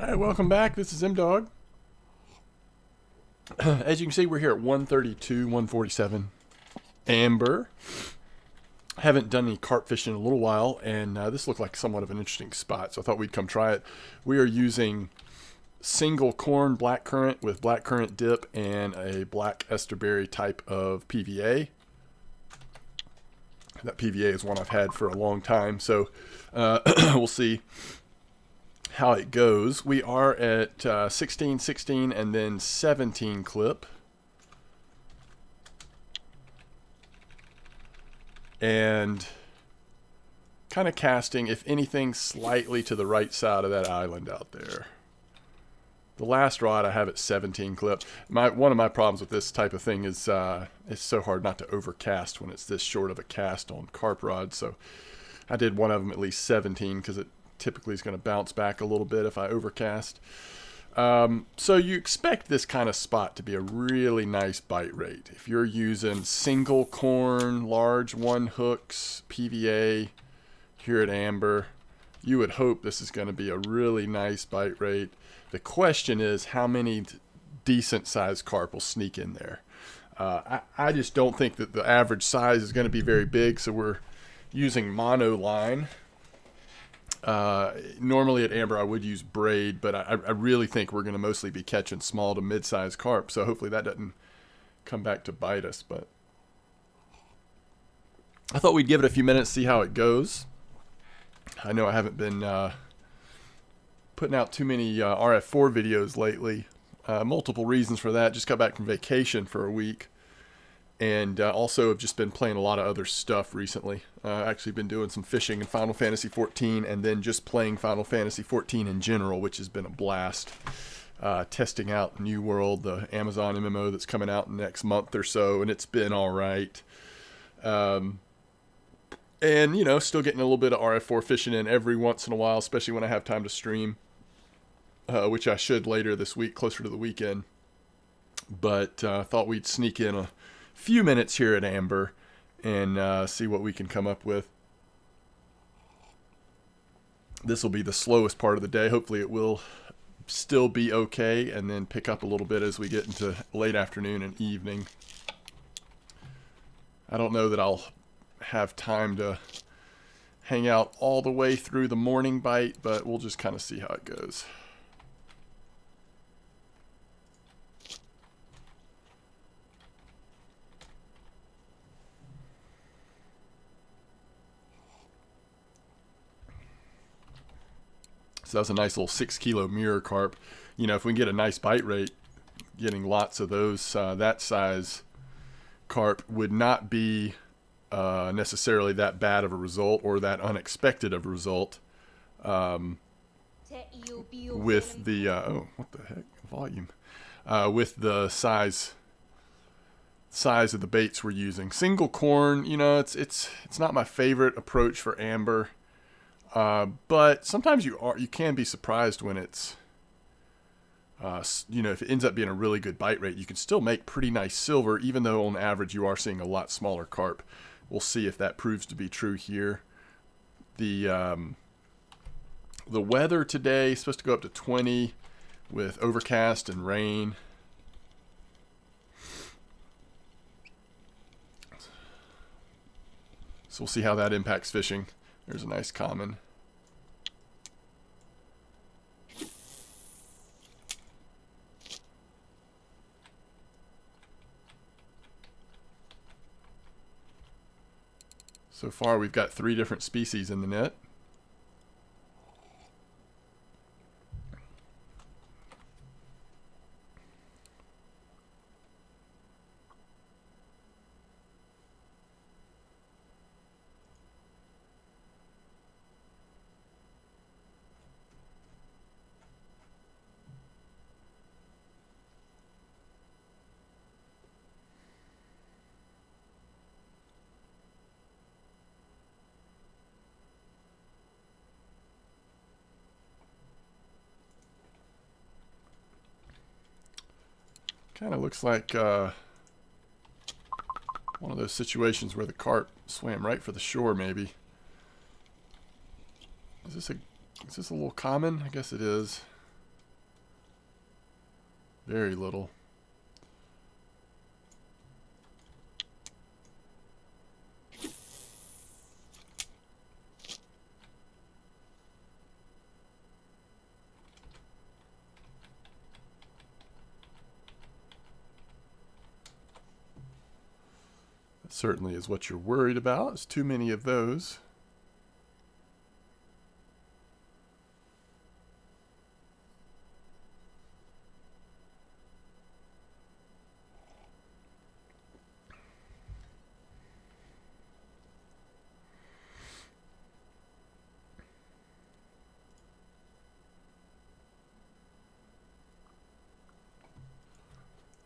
Alright, welcome back. This is M-Dog. As you can see, we're here at 132, 147 Amber. Haven't done any carp fishing in a little while, and this looked like somewhat of an interesting spot, so I thought we'd come try it. We are using single corn blackcurrant with blackcurrant dip and a black esterberry type of PVA. That PVA is one I've had for a long time, so we'll see how it goes. We are at 16, 16, and then 17 clip. And kind of casting, if anything, slightly to the right side of that island out there. The last rod I have at 17 clip. One of my problems with this type of thing is it's so hard not to overcast when it's this short of a cast on carp rods. So I did one of them at least 17 because it typically is going to bounce back a little bit if I overcast. So you expect this kind of spot to be a really nice bite rate. If you're using single corn, large one hooks, PVA here at Amber, you would hope this is going to be a really nice bite rate. The question is how many decent sized carp will sneak in there. I just don't think that the average size is going to be very big, so we're using mono line. Normally at Amber I would use braid, but I really think we're going to mostly be catching small to mid-sized carp, so hopefully that doesn't come back to bite us. But I thought we'd give it a few minutes, see how it goes. I know I haven't been putting out too many RF4 videos lately. Multiple reasons for that. Just got back from vacation for a week. And also have just been playing a lot of other stuff recently. Actually been doing some fishing in Final Fantasy XIV and then just playing Final Fantasy XIV in general, which has been a blast. Testing out New World, the Amazon MMO that's coming out in the next month or so, and it's been alright. And, you know, still getting a little bit of RF4 fishing in every once in a while, especially when I have time to stream, which I should later this week, closer to the weekend. But thought we'd sneak in a few minutes here at Amber and see what we can come up with. This will be the slowest part of the day. Hopefully it will still be okay and then pick up a little bit as we get into late afternoon and evening. I don't know that I'll have time to hang out all the way through the morning bite, but we'll just kind of see how it goes. So that was a nice little 6 kilo mirror carp. You know, if we can get a nice bite rate, getting lots of those, that size carp would not be necessarily that bad of a result or that unexpected of a result with the, oh, what the heck, volume, with the size of the baits we're using. Single corn, you know, it's not my favorite approach for Amber. But sometimes you can be surprised when it's, you know, if it ends up being a really good bite rate, you can still make pretty nice silver, even though on average you are seeing a lot smaller carp. We'll see if that proves to be true here. The weather today is supposed to go up to 20 with overcast and rain. So we'll see how that impacts fishing. There's a nice common. So far we've got 3 different species in the net. Kind of looks like one of those situations where the carp swam right for the shore, maybe. Is this a little common? I guess it is. Very little. That certainly is what you're worried about. It's too many of those.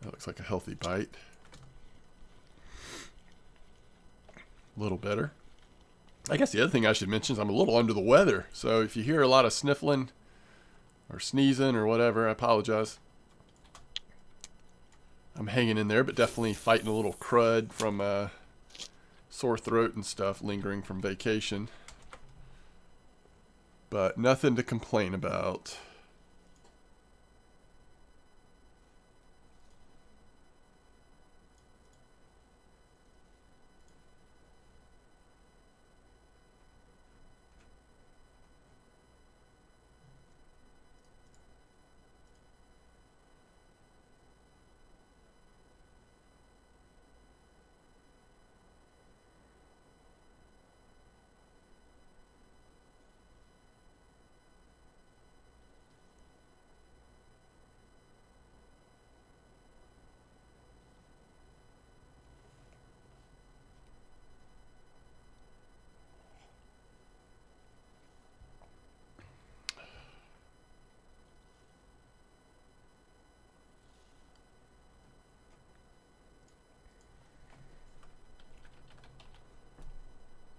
That looks like a healthy bite. A little better. I guess the other thing I should mention is I'm a little under the weather. So if you hear a lot of sniffling or sneezing or whatever, I apologize. I'm hanging in there, but definitely fighting a little crud from sore throat and stuff lingering from vacation. But nothing to complain about.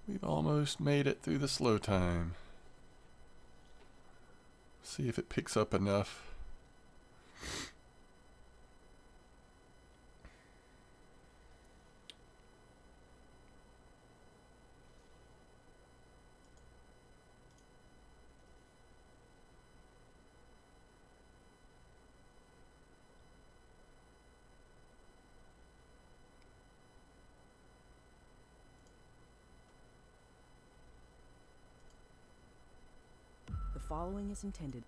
We've almost made it through the slow time. See if it picks up enough. The following is intended.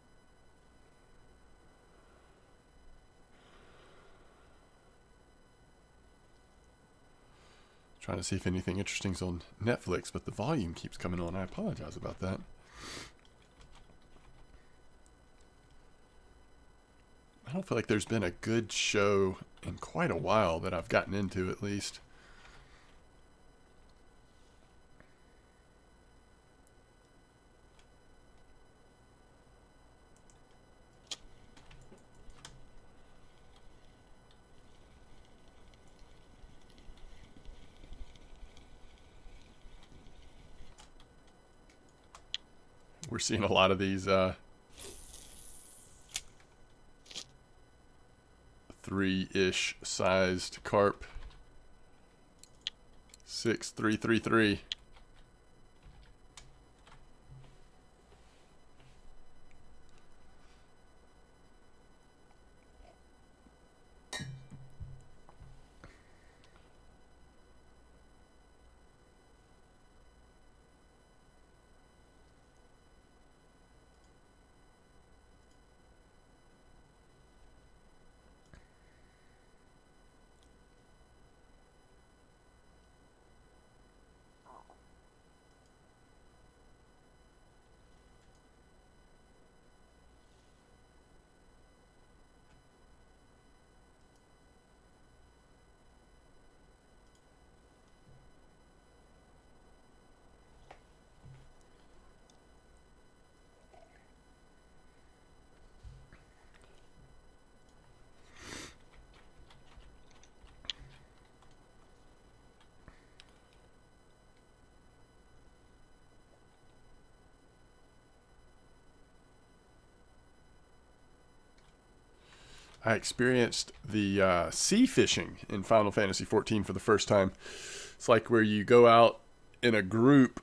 Trying to see if anything interesting's on Netflix, but the volume keeps coming on. I apologize about that. I don't feel like there's been a good show in quite a while that I've gotten into, at least. We're seeing a lot of these 3-ish sized carp. 6333. I experienced the sea fishing in Final Fantasy XIV for the first time. It's like where you go out in a group,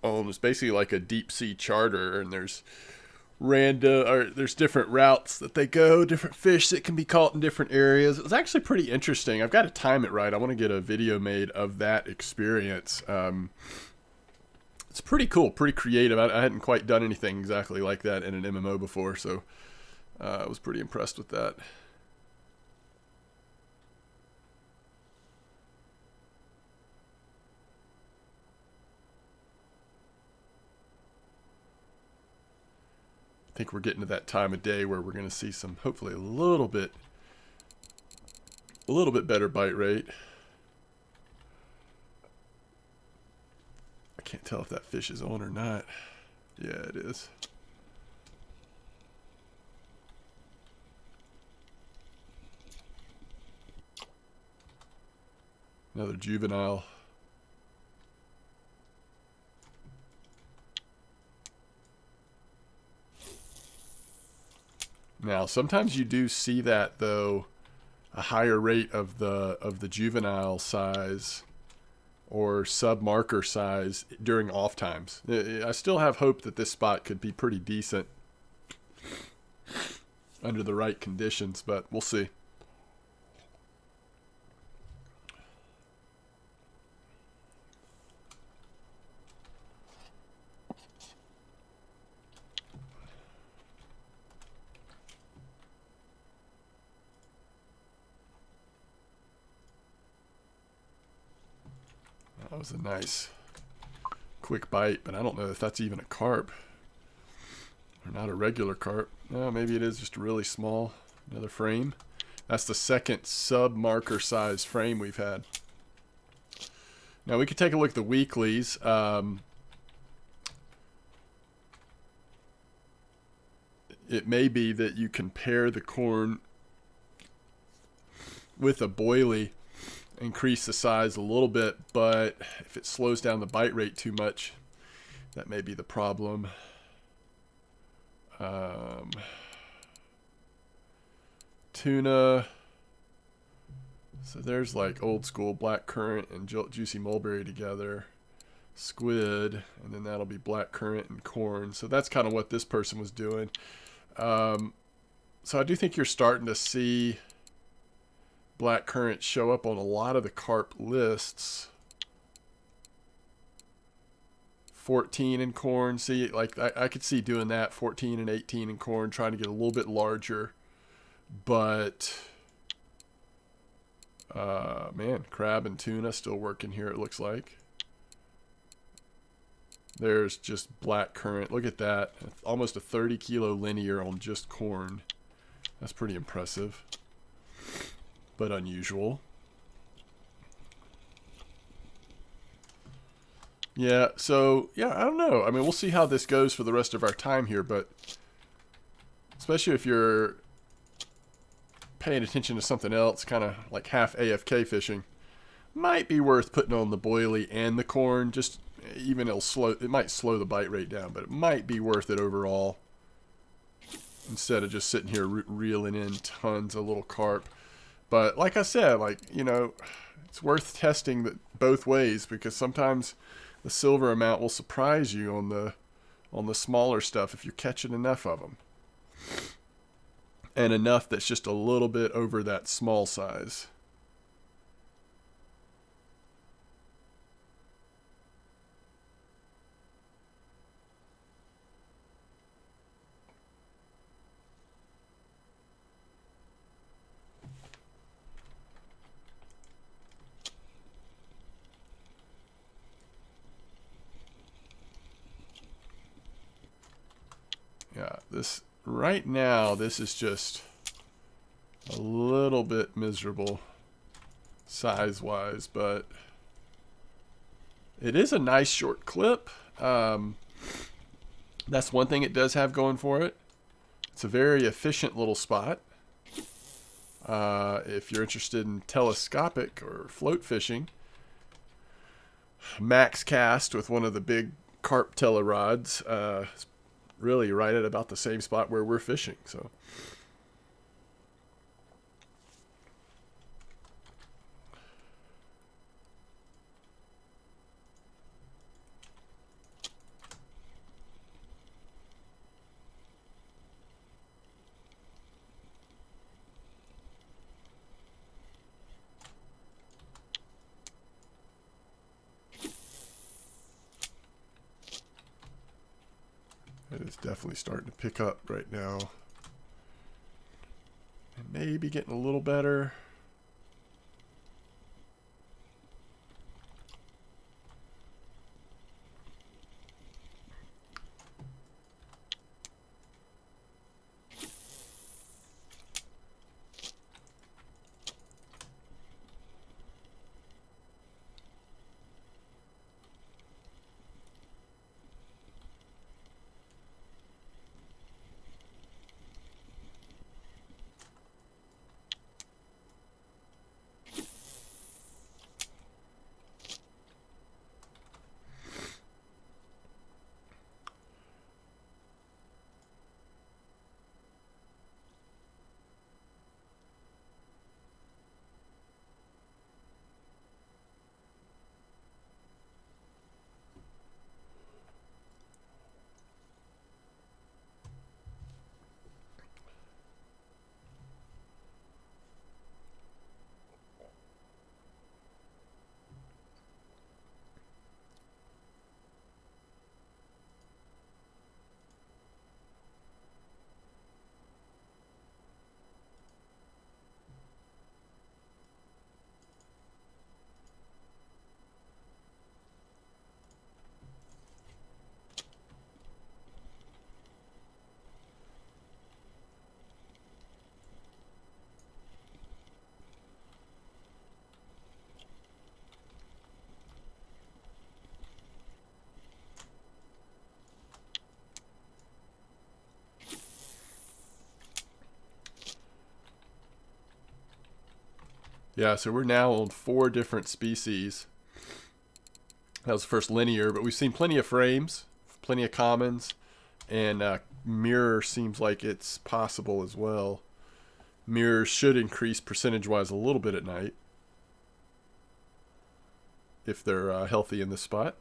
it's basically like a deep sea charter, and there's random, or there's different routes that they go, different fish that can be caught in different areas. It was actually pretty interesting. I've got to time it right. I want to get a video made of that experience. It's pretty cool, pretty creative. I hadn't quite done anything exactly like that in an MMO before, so I was pretty impressed with that. I think we're getting to that time of day where we're going to see some, hopefully a little bit better bite rate. I can't tell if that fish is on or not. Yeah, it is. Another juvenile. Now, sometimes you do see that, though, a higher rate of the juvenile size or sub-marker size during off times. I still have hope that this spot could be pretty decent under the right conditions, but we'll see. That was a nice quick bite, but I don't know if that's even a carp or not a regular carp. No, maybe it is just really small. Another frame. That's the second sub-marker size frame we've had. Now we could take a look at the weeklies. It may be that you can pair the corn with a boilie, increase the size a little bit, but if it slows down the bite rate too much, that may be the problem. Tuna. So there's like old school black currant and juicy mulberry together. Squid, and then that'll be black currant and corn. So that's kind of what this person was doing. So I do think you're starting to see black currant show up on a lot of the carp lists. 14 in corn. See, like I could see doing that. 14 and 18 in corn, trying to get a little bit larger. But man, crab and tuna still working here, it looks like. There's just black currant. Look at that. Almost a 30 kilo linear on just corn. That's pretty impressive, but unusual. Yeah, so, yeah, I don't know. I mean, we'll see how this goes for the rest of our time here, but especially if you're paying attention to something else, kind of like half AFK fishing, might be worth putting on the boilie and the corn. Just even it might slow the bite rate down, but it might be worth it overall instead of just sitting here reeling in tons of little carp. But like I said, like, you know, it's worth testing both ways, because sometimes the silver amount will surprise you on the smaller stuff if you're catching enough of them, and enough that's just a little bit over that small size. Yeah, right now, this is just a little bit miserable size-wise, but it is a nice short clip. That's one thing it does have going for it. It's a very efficient little spot. If you're interested in telescopic or float fishing, max cast with one of the big carp telerods, really right at about the same spot where we're fishing. So It's definitely starting to pick up right now. And maybe getting a little better. Yeah, so we're now on 4 different species. That was the first linear, but we've seen plenty of frames, plenty of commons, and mirror seems like it's possible as well. Mirrors should increase percentage-wise a little bit at night if they're healthy in this spot.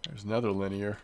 There's another linear.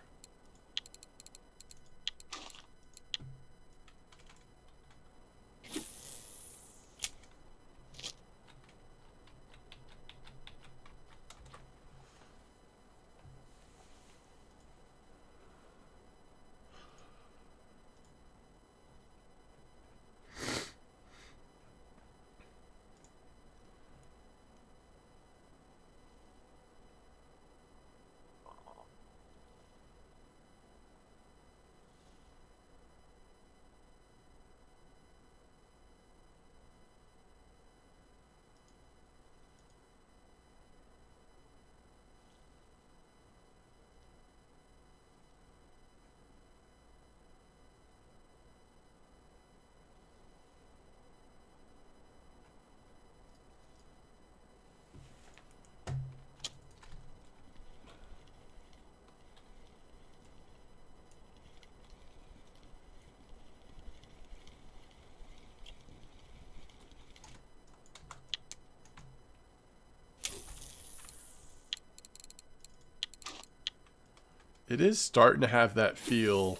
It is starting to have that feel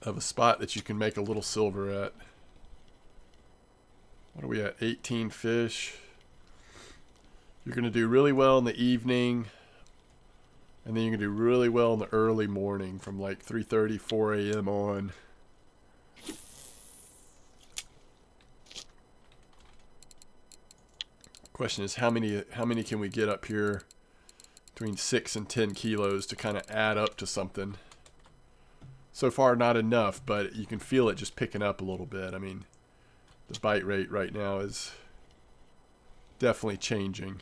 of a spot that you can make a little silver at. What are we at? 18 fish. You're going to do really well in the evening, and then you're going to do really well in the early morning from like 3:30, 4 a.m. on. Question is how many can we get up here between 6 and 10 kilos to kind of add up to something. So far not enough, but you can feel it just picking up a little bit. I mean, the bite rate right now is definitely changing.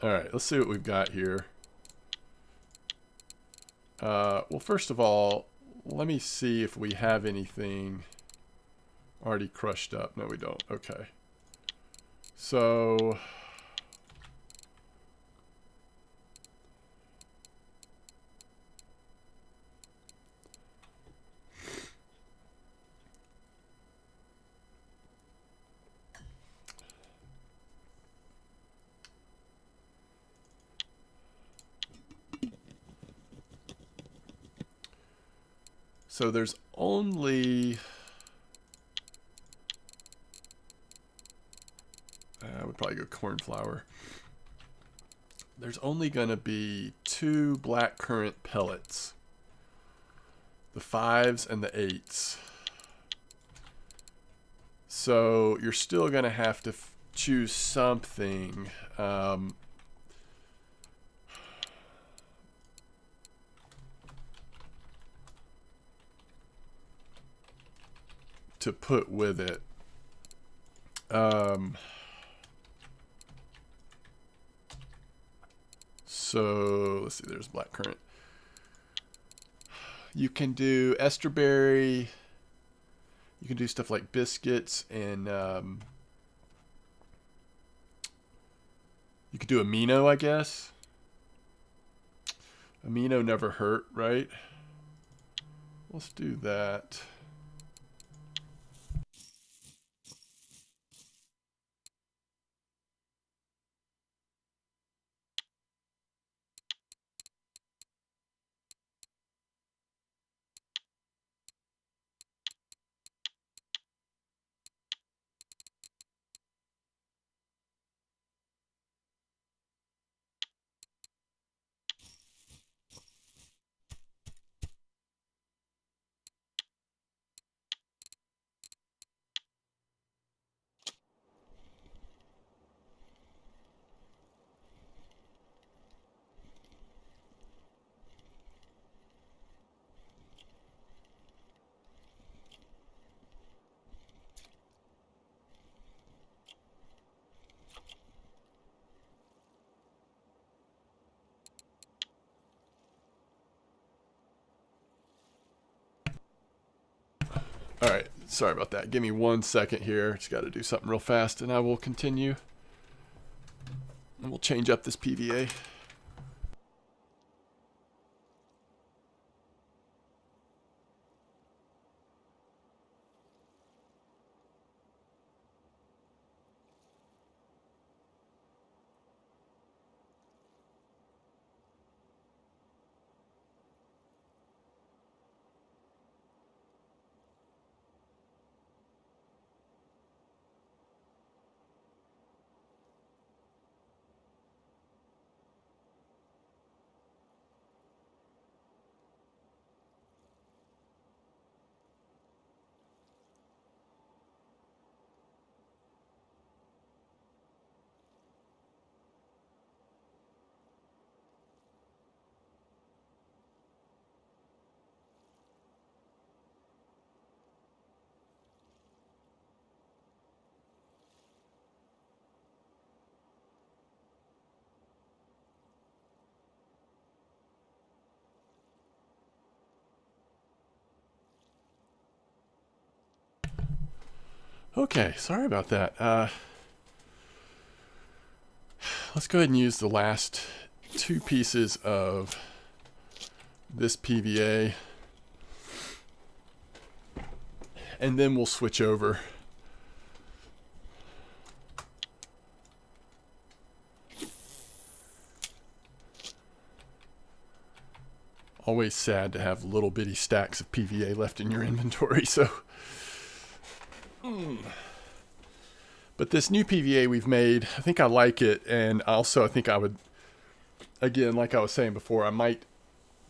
Alright, let's see what we've got here. Well, first of all, let me see if we have anything already crushed up. No, we don't. Okay. So... So there's only... I would probably go corn flour. There's only going to be 2 black currant pellets. The 5s and the 8s. So you're still going to have to choose something. To put with it. So let's see, there's blackcurrant. You can do esterberry. You can do stuff like biscuits, and you could do amino, I guess. Amino never hurt, right? Let's do that. All right, sorry about that. Give me 1 second here. Just got to do something real fast, and I will continue. And we'll change up this PVA. Okay, sorry about that. Let's go ahead and use the last 2 pieces of this PVA. And then we'll switch over. Always sad to have little bitty stacks of PVA left in your inventory. So, but this new PVA we've made, I think I like it, and also I think I would, again, like I was saying before, I might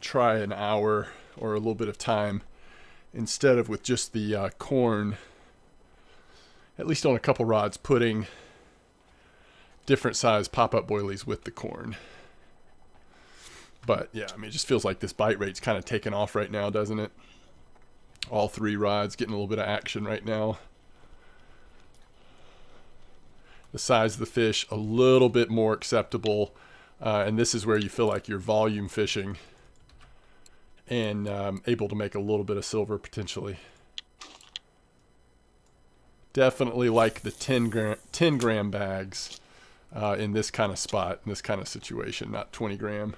try an hour or a little bit of time instead of with just the corn, at least on a couple rods, putting different size pop-up boilies with the corn. But yeah, I mean, it just feels like this bite rate's kind of taking off right now, doesn't it? All 3 rods getting a little bit of action right now. The size of the fish a little bit more acceptable, and this is where you feel like you're volume fishing and able to make a little bit of silver potentially. Definitely like the 10 gram bags in this kind of spot, in this kind of situation, not 20 gram.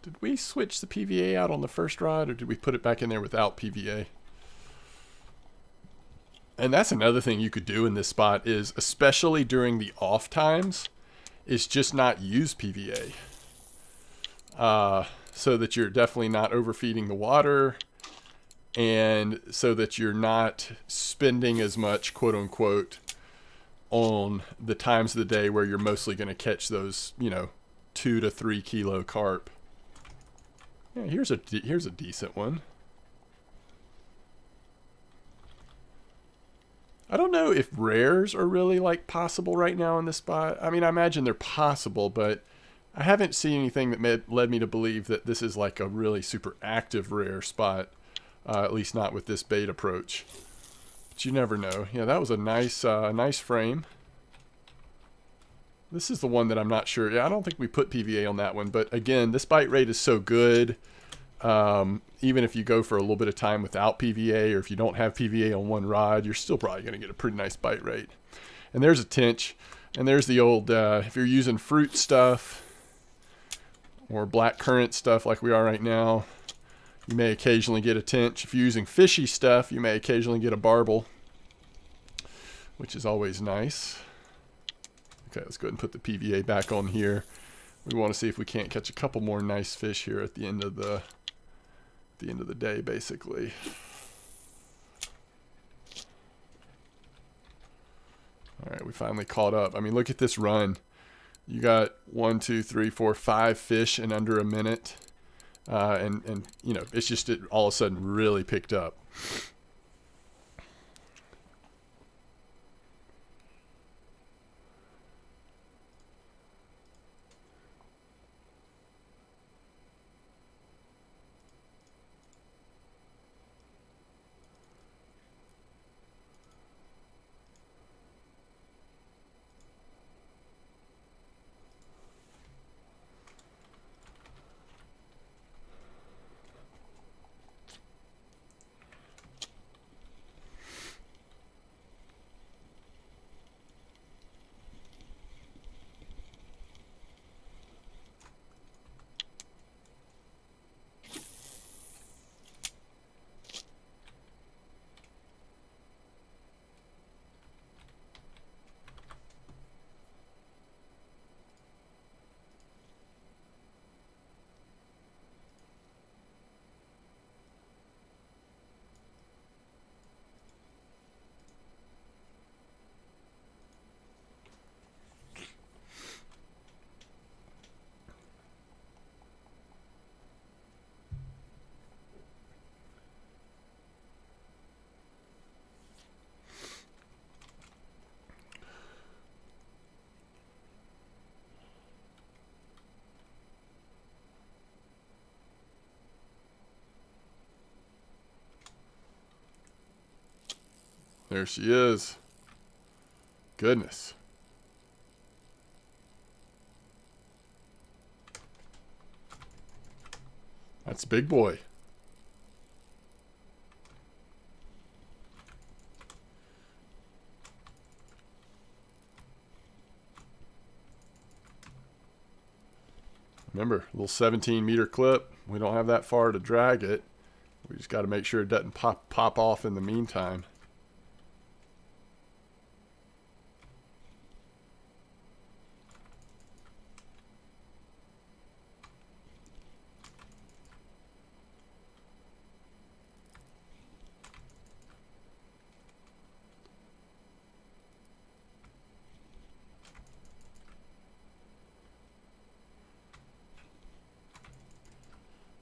Did we switch the PVA out on the first rod, or did we put it back in there without PVA? And that's another thing you could do in this spot is, especially during the off times, is just not use PVA. So that you're definitely not overfeeding the water, and so that you're not spending as much, quote unquote, on the times of the day where you're mostly going to catch those, 2 to 3 kilo carp. Yeah, here's a decent one. I don't know if rares are really like possible right now in this spot. I mean, I imagine they're possible, but I haven't seen anything that led me to believe that this is like a really super active rare spot, at least not with this bait approach. But you never know. Yeah, that was a nice frame. This is the one that I'm not sure. Yeah, I don't think we put PVA on that one. But again, this bite rate is so good. Even if you go for a little bit of time without PVA, or if you don't have PVA on one rod, you're still probably going to get a pretty nice bite rate. And there's a tench. And there's the old, if you're using fruit stuff or black currant stuff like we are right now, you may occasionally get a tench. If you're using fishy stuff, you may occasionally get a barbel, which is always nice. Okay, let's go ahead and put the PVA back on here. We want to see if we can't catch a couple more nice fish here at the end of the day, basically. All right, we finally caught up. I mean, look at this run. You got 1, 2, 3, 4, 5 fish in under a minute, and it's just all of a sudden really picked up. There she is. Goodness. That's a big boy. Remember, little 17-meter clip, We don't have that far to drag it. We just got to make sure it doesn't pop off in the meantime.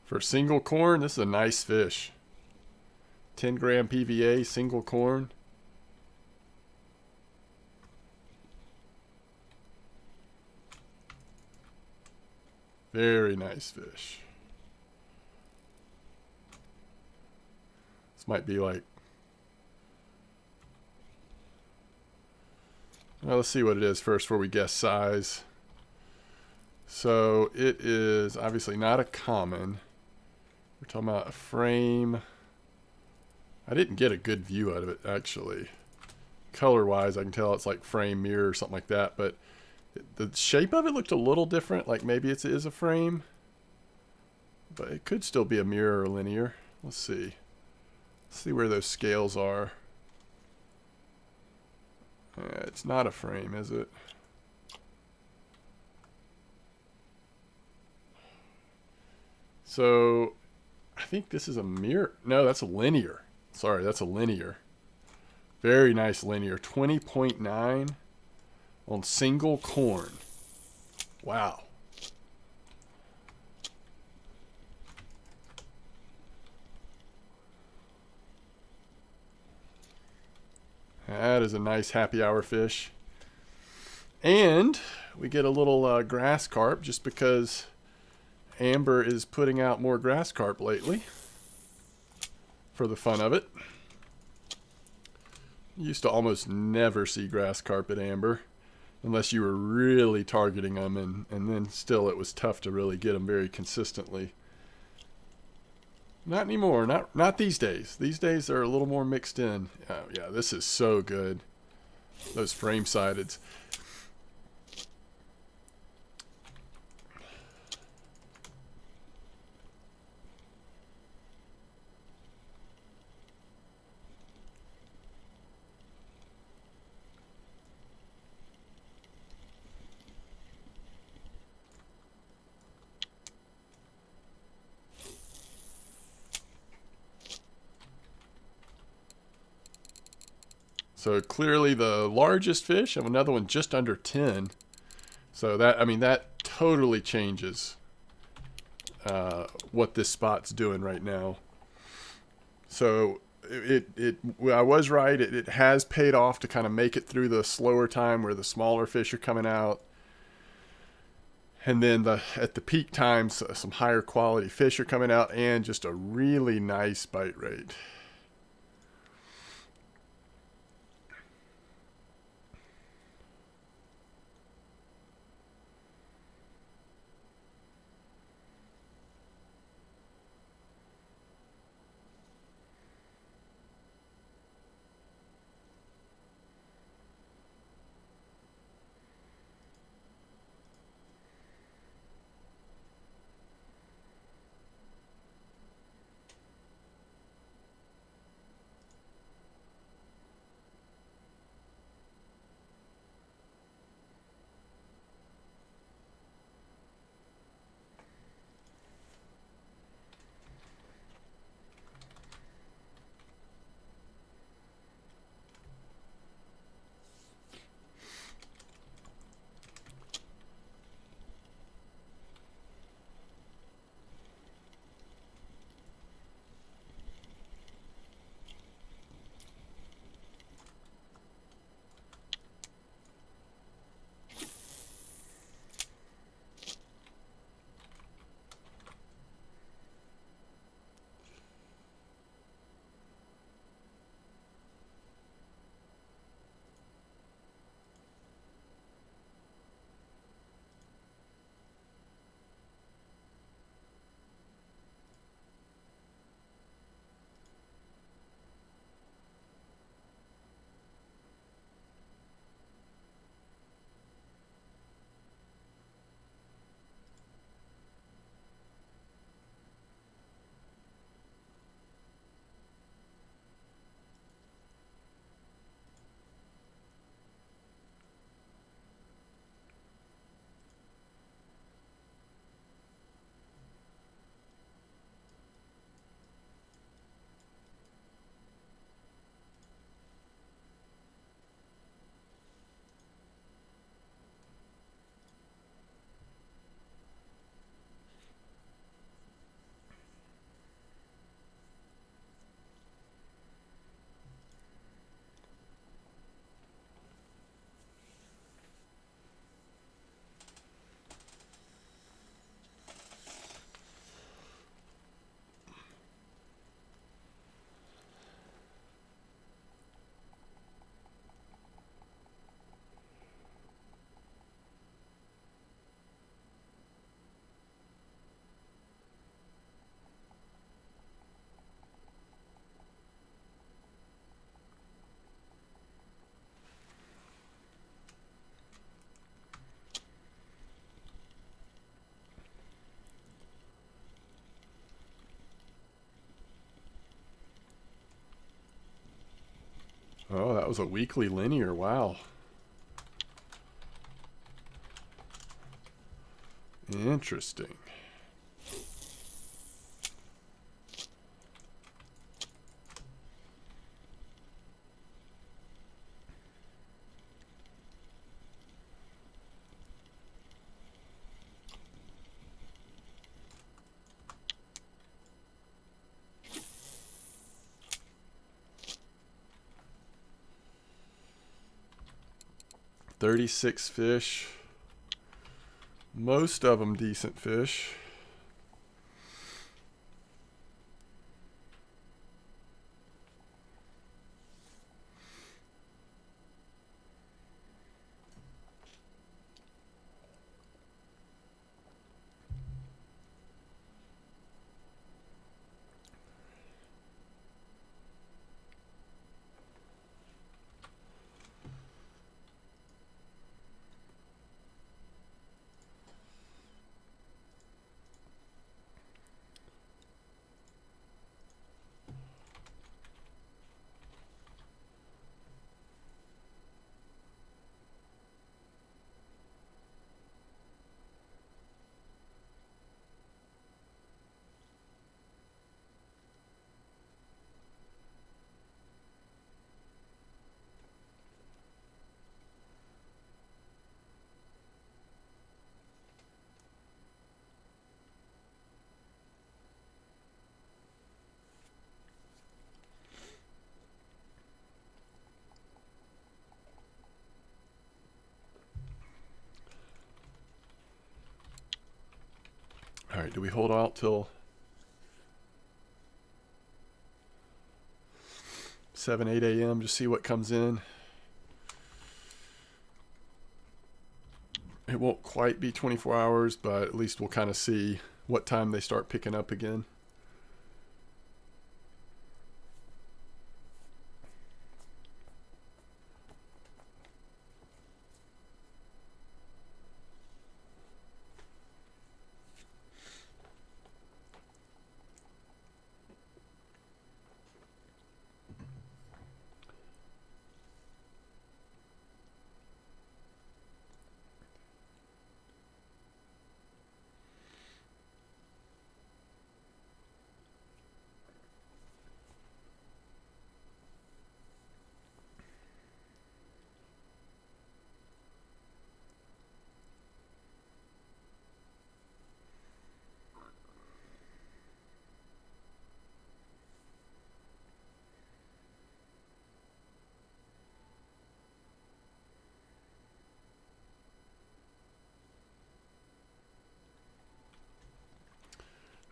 For single corn, this is a nice fish. 10 gram PVA, single corn. Very nice fish. This might be like... Well, let's see what it is first before we guess size. So it is obviously not a common. We're talking about a frame. I didn't get a good view out of it, actually. Color-wise, I can tell it's like frame, mirror, or something like that. But the shape of it looked a little different. Like maybe it is a frame. But it could still be a mirror or linear. Let's see. Let's see where those scales are. It's not a frame, is it? So... I think this is a mirror. No, that's a linear. Sorry, that's a linear. Very nice linear. 20.9 on single corn. Wow. That is a nice happy hour fish. And we get a little grass carp just because Amber is putting out more grass carp lately for the fun of it. You used to almost never see grass carp at Amber unless you were really targeting them, and then still it was tough to really get them very consistently. Not anymore. Not these days. These days they're a little more mixed in. Oh, yeah, this is so good. Those frame-sideds. So clearly the largest fish, and another one just under 10. So that, I mean, that totally changes what this spot's doing right now. So I was right. It has paid off to kind of make it through the slower time where the smaller fish are coming out. And then at the peak times, some higher quality fish are coming out and just a really nice bite rate. Oh, that was a weekly linear. Wow. Interesting. $36 fish. Most of them decent fish. All right, do we hold out till 7, 8 a.m. to see what comes in? It won't quite be 24 hours, but at least we'll kind of see what time they start picking up again.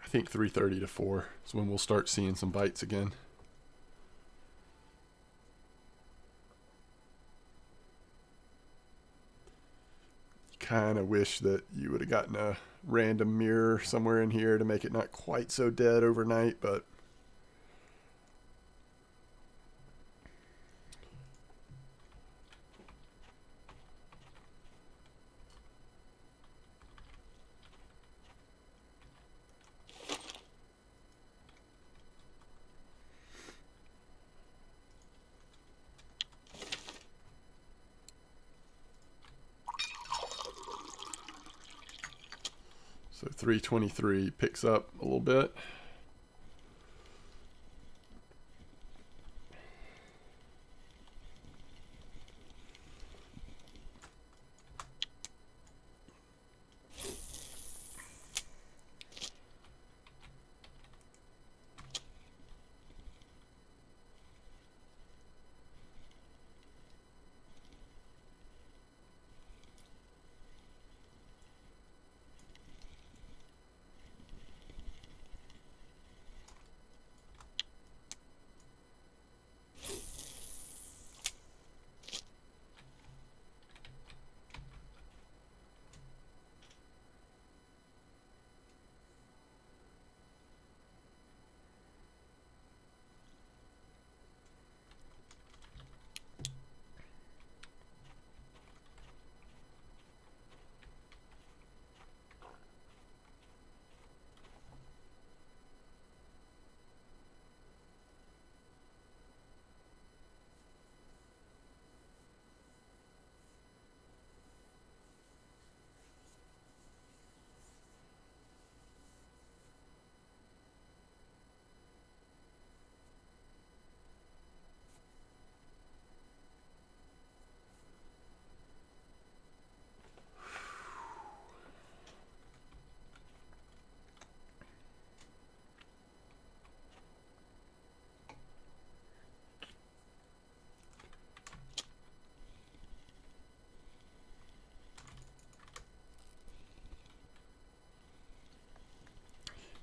I think 3:30 to 4 is when we'll start seeing some bites again. Kind of wish that you would have gotten a random mirror somewhere in here to make it not quite so dead overnight, but so 323 picks up a little bit.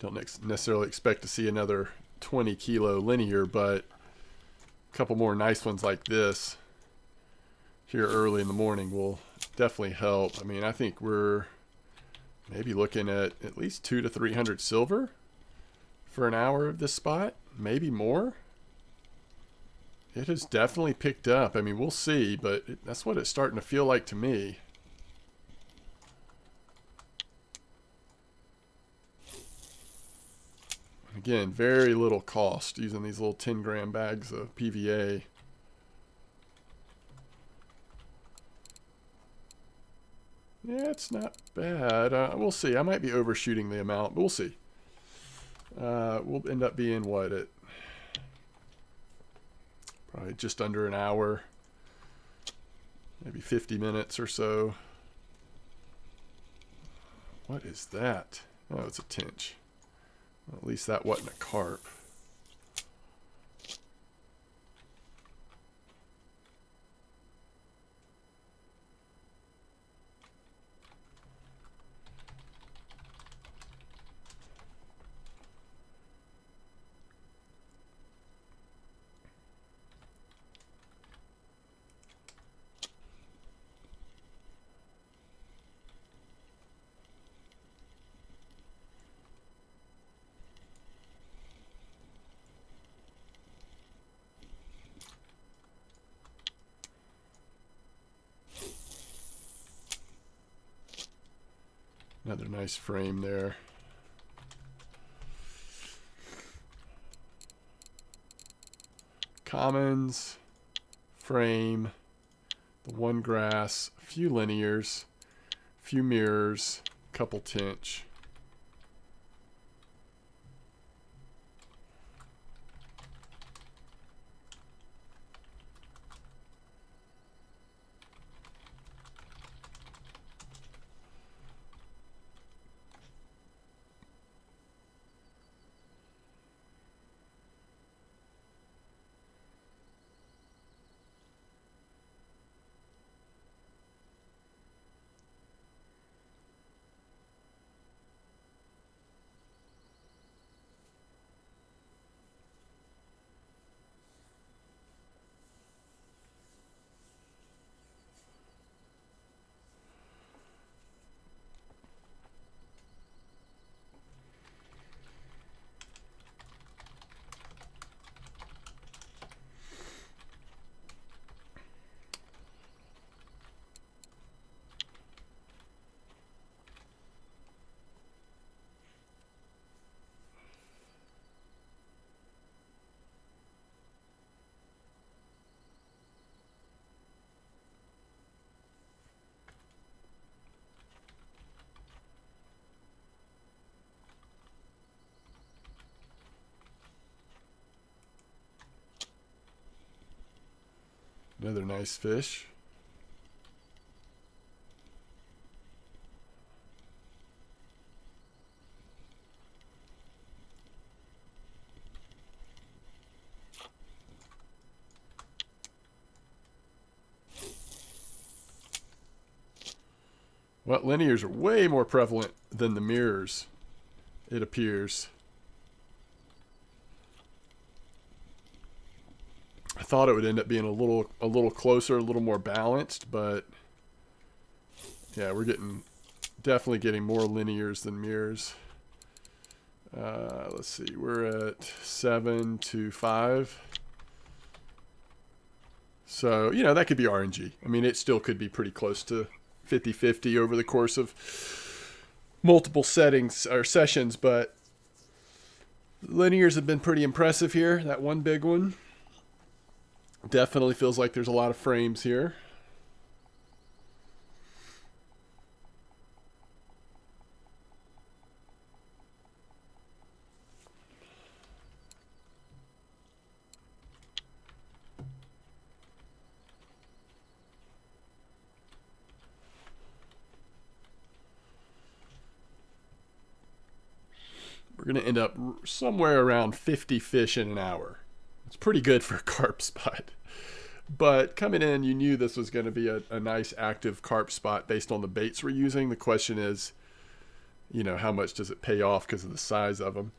Don't necessarily expect to see another 20 kilo linear, but a couple more nice ones like this here early in the morning will definitely help. I mean, I think we're maybe looking at least 200 to 300 silver for an hour of this spot, maybe more. It has definitely picked up. I mean, we'll see, but that's what it's starting to feel like to me. Again, very little cost using these little 10-gram bags of PVA. Yeah, it's not bad. We'll see. I might be overshooting the amount, but we'll see. We'll end up being, what, at probably just under an hour. Maybe 50 minutes or so. What is that? Oh, it's a tench. Well, at least that wasn't a carp. Another nice frame there. Commons, frame, the one grass, a few linears, a few mirrors, a couple tench. Another nice fish. Well, linears are way more prevalent than the mirrors, it appears. I thought it would end up being a little closer, a little more balanced, but yeah, we're definitely getting more linears than mirrors. Let's see, we're at 7 to 5. So, you know, that could be RNG. I mean, it still could be pretty close to 50-50 over the course of multiple settings or sessions, but linears have been pretty impressive here. That one big one definitely feels like there's a lot of frames here. We're going to end up somewhere around 50 fish in an hour. It's pretty good for a carp spot. But coming in, you knew this was going to be a nice active carp spot based on the baits we're using. The question is, you know, how much does it pay off because of the size of them.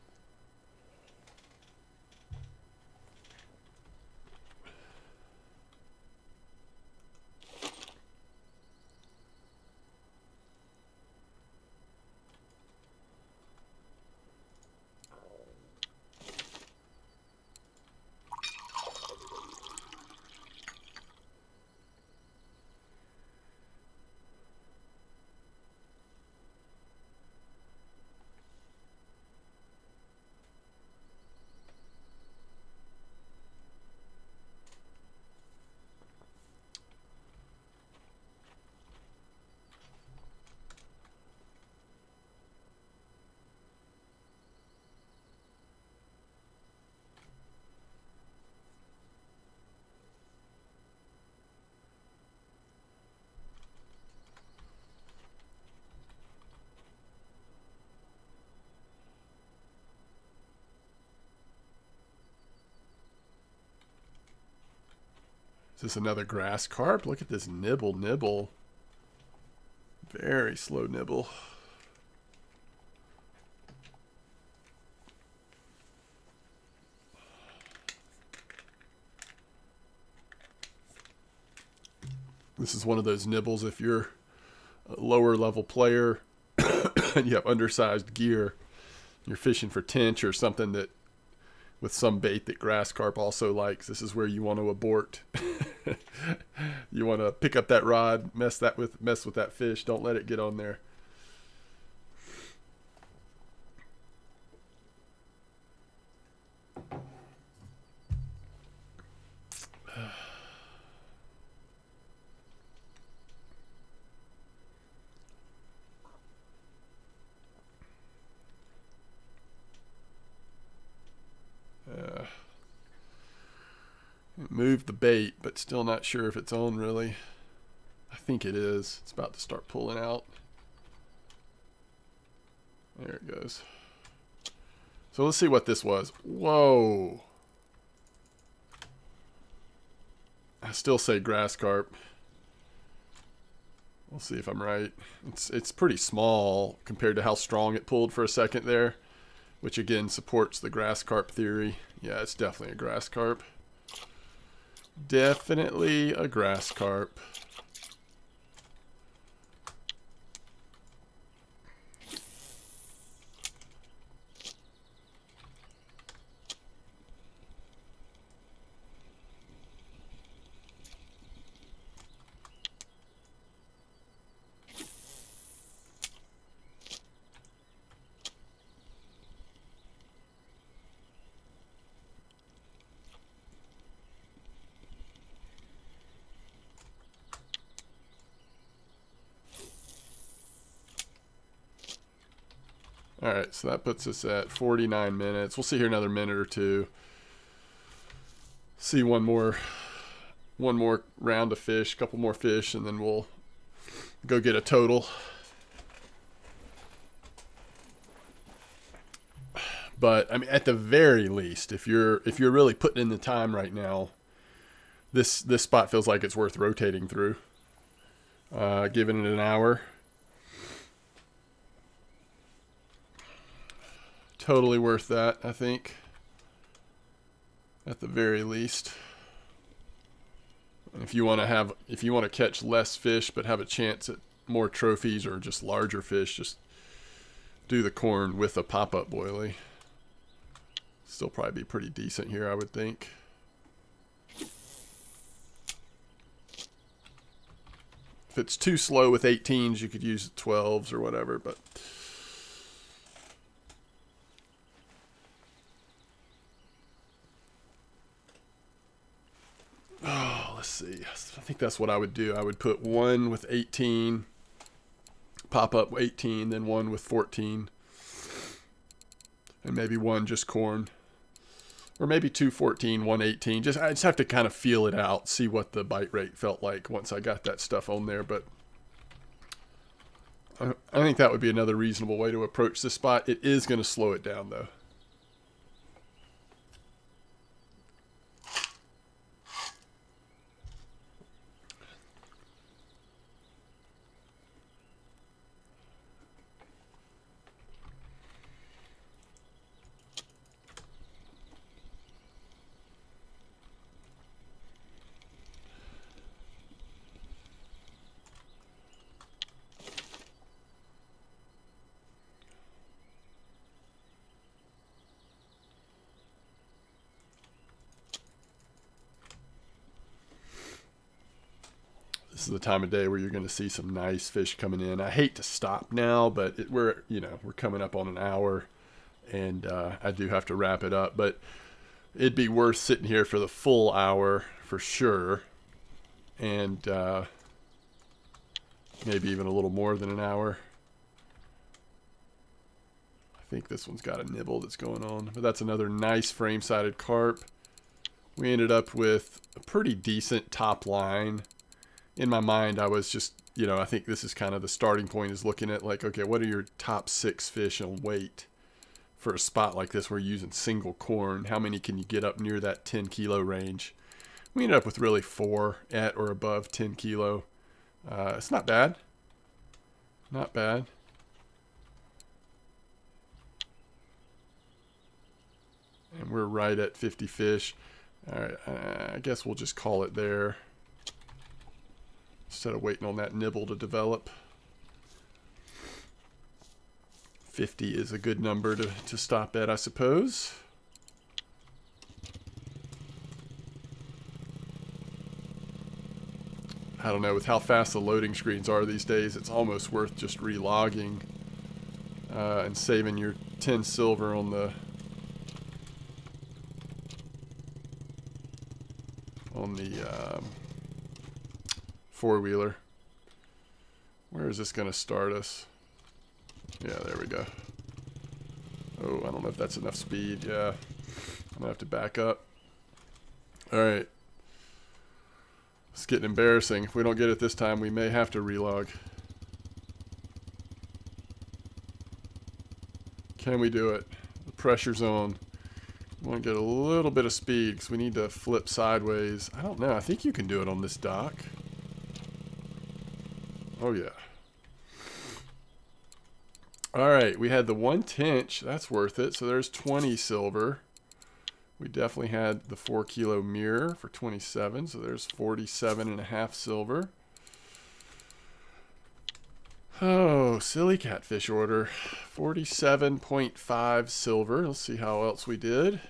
Is this another grass carp? Look at this nibble. Very slow nibble. This is one of those nibbles if you're a lower level player and you have undersized gear, you're fishing for tench or something that with some bait that grass carp also likes. This is where you want to abort. You want to pick up that rod, mess with that fish. Don't let it get on there. Moved the bait, but still not sure if it's on really. I think it is. It's about to start pulling out. There it goes. So let's see what this was. Whoa. I still say grass carp. We'll see if I'm right. It's pretty small compared to how strong it pulled for a second there, which again supports the grass carp theory. Yeah, it's definitely a grass carp. Definitely a grass carp. All right, so that puts us at 49 minutes. We'll see here another minute or two. See one more round of fish, couple more fish, and then we'll go get a total. But I mean, at the very least, if you're really putting in the time right now, this spot feels like it's worth rotating through. Giving it an hour. Totally worth that, I think. At the very least. And if you want to catch less fish but have a chance at more trophies or just larger fish, just do the corn with a pop-up boilie. Still probably be pretty decent here, I would think. If it's too slow with 18s, you could use 12s or whatever, but let's see. I think that's what I would do. I would put one with 18, pop up 18, then one with 14, and maybe one just corn. Or maybe 2 14, 1 18. I just have to kind of feel it out, see what the bite rate felt like once I got that stuff on there. But I think that would be another reasonable way to approach this spot. It is going to slow it down, though. This is the time of day where you're going to see some nice fish coming in. I hate to stop now, but we're coming up on an hour, and I do have to wrap it up. But it'd be worth sitting here for the full hour for sure, and maybe even a little more than an hour. I think this one's got a nibble that's going on, but that's another nice frame-sided carp. We ended up with a pretty decent top line. In my mind, I was just, I think this is kind of the starting point, is looking at like, okay, what are your top 6 fish in weight for a spot like this where you're using single corn? How many can you get up near that 10 kilo range? We ended up with really 4 at or above 10 kilo. It's not bad. Not bad. And we're right at 50 fish. All right, I guess we'll just call it there instead of waiting on that nibble to develop. 50 is a good number to stop at, I suppose. I don't know, with how fast the loading screens are these days, it's almost worth just relogging and saving your 10 silver on the four-wheeler. Where is this going to start us? Yeah, there we go. Oh, I don't know if that's enough speed. Yeah, I'm going to have to back up. All right. It's getting embarrassing. If we don't get it this time, we may have to relog. Can we do it? The pressure's on. We want to get a little bit of speed because we need to flip sideways. I don't know. I think you can do it on this dock. Oh, yeah. All right. We had the 1 tench. That's worth it. So there's 20 silver. We definitely had the 4 kilo mirror for 27. So there's 47.5 silver. Oh, silly catfish order. 47.5 silver. Let's see how else we did.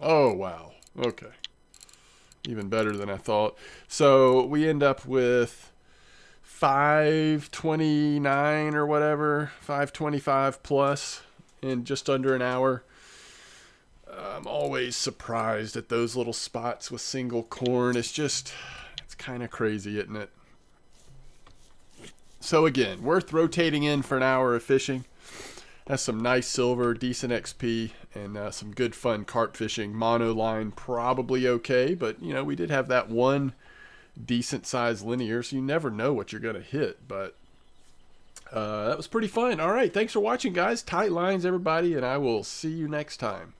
Oh, wow. Okay. Even better than I thought. So we end up with 529 or whatever, 525 plus in just under an hour. I'm always surprised at those little spots with single corn. It's kind of crazy, isn't it? So again, worth rotating in for an hour of fishing. That's some nice silver, decent XP, and some good fun carp fishing. Mono line probably okay, but we did have that one decent sized linear, so you never know what you're going to hit. But that was pretty fun. All right, thanks for watching, guys. Tight lines, everybody, and I will see you next time.